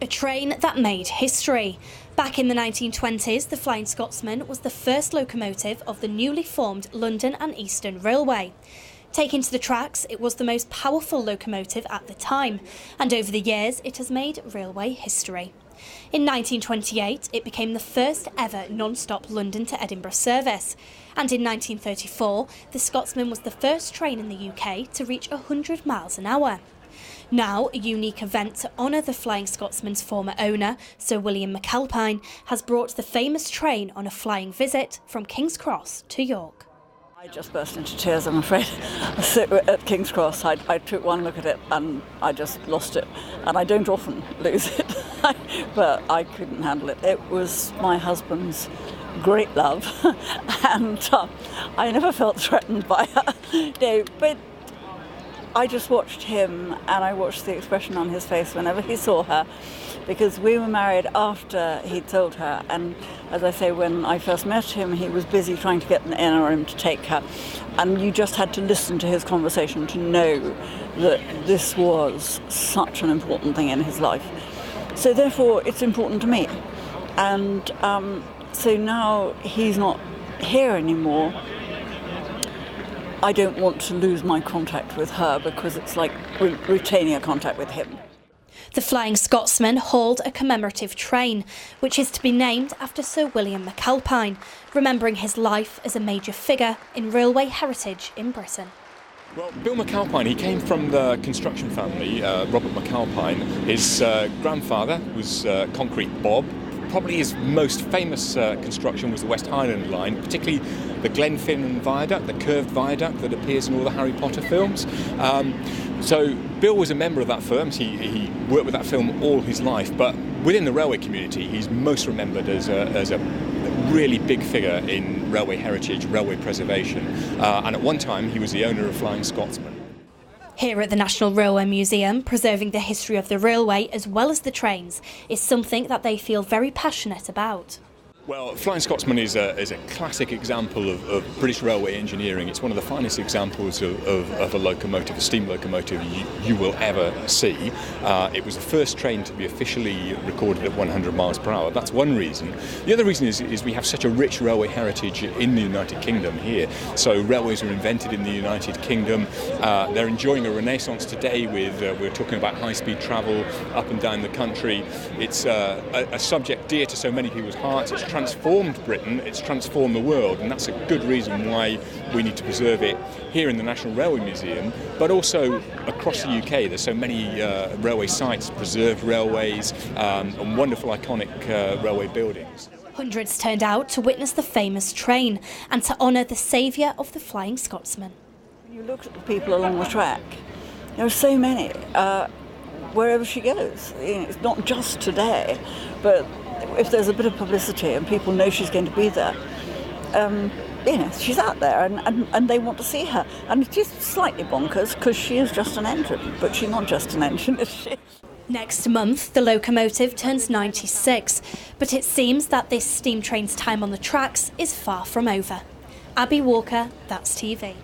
A train that made history. Back in the 1920s, the Flying Scotsman was the first locomotive of the newly formed London and Eastern Railway. Taken to the tracks, it was the most powerful locomotive at the time, and over the years it has made railway history. In 1928, it became the first ever non-stop London to Edinburgh service, and in 1934, the Scotsman was the first train in the UK to reach 100 miles an hour. Now, a unique event to honour the Flying Scotsman's former owner, Sir William McAlpine, has brought the famous train on a flying visit from King's Cross to York. I just burst into tears, I'm afraid. At King's Cross, I took one look at it and I just lost it. And I don't often lose it, but I couldn't handle it. It was my husband's great love, and I never felt threatened by her. No, but I just watched him and I watched the expression on his face whenever he saw her, because we were married after he'd told her, and as I say, when I first met him he was busy trying to get an NRM to take her, and you just had to listen to his conversation to know that this was such an important thing in his life. So therefore it's important to me, and so now he's not here anymore. I don't want to lose my contact with her, because it's like retaining a contact with him. The Flying Scotsman hauled a commemorative train, which is to be named after Sir William McAlpine, remembering his life as a major figure in railway heritage in Britain. Well, Bill McAlpine, he came from the construction family, Robert McAlpine. His grandfather was Concrete Bob. Probably his most famous construction was the West Highland Line, particularly the Glenfinnan Viaduct, the curved viaduct that appears in all the Harry Potter films. So Bill was a member of that firm. He worked with that film all his life, but within the railway community he's most remembered as a really big figure in railway heritage, railway preservation, and at one time he was the owner of Flying Scotsman. Here at the National Railway Museum, preserving the history of the railway as well as the trains is something that they feel very passionate about. Well, Flying Scotsman is a classic example of British railway engineering. It's one of the finest examples of a locomotive, a steam locomotive you will ever see. It was the first train to be officially recorded at 100 miles per hour. That's one reason. The other reason is we have such a rich railway heritage in the United Kingdom here. So railways were invented in the United Kingdom. They're enjoying a renaissance today with, we're talking about high-speed travel up and down the country. It's a subject dear to so many people's hearts. It's transformed Britain, it's transformed the world, and that's a good reason why we need to preserve it here in the National Railway Museum, but also across the UK. There's so many railway sites, preserved railways, and wonderful iconic railway buildings. Hundreds turned out to witness the famous train and to honour the saviour of the Flying Scotsman. When you look at the people along the track, there are so many, wherever she goes. It's not just today, but if there's a bit of publicity and people know she's going to be there, she's out there and they want to see her. And it is slightly bonkers because she is just an engine, but she's not just an engine, is she? Next month, the locomotive turns 96, but it seems that this steam train's time on the tracks is far from over. Abby Walker, That's TV.